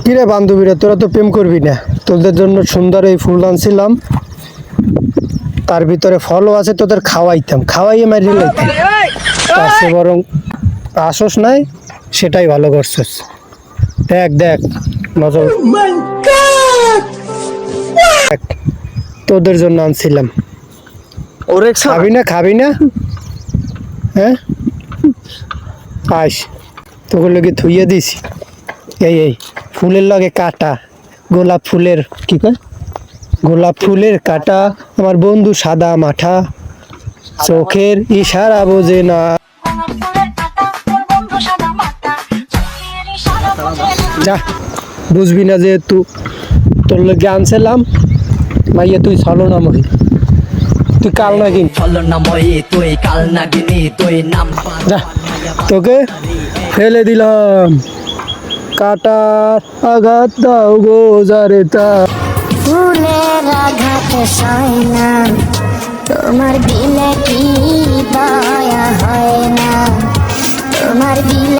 কিরে বান্ধবীরা, তোরা তো প্রেম করবি না, তোদের জন্য সুন্দর এই ফুল আনছিলাম, তার ভিতরে ফলও আছে, তোদের খাওয়াইতাম, খাওয়াইয়ে মারিয়ে লাইতাম, তার চেয়ে বরং আসস নাই, সেটাই ভালো করছিস। দেখ দেখ মজা, দেখ, তোদের জন্য আনছিলাম। ওরে খাবি না খাবি না? হ্যাঁ আস, তোকে লোকে থুইয়ে দিছি। এই এই ফুলের লগে কাটা, গোলাপ ফুলের কি কয়, গোলাপ ফুলের কাটা, আমার বন্ধু সাদা মাঠা, চোখের ইশারা বোঝে না। যা, বুঝবি না যেহেতু তোর লোকে আনছিলাম, ভাইয়া তুই চলো না মহি, তুই কাল না কিন, তুই কাল নাগিনি তুই নাম যা, তোকে ফেলে দিলাম, কাটার আঘাত দাও গো যারে তা। ফুলের আঘাত সয় না, তোমার দিলে কি বা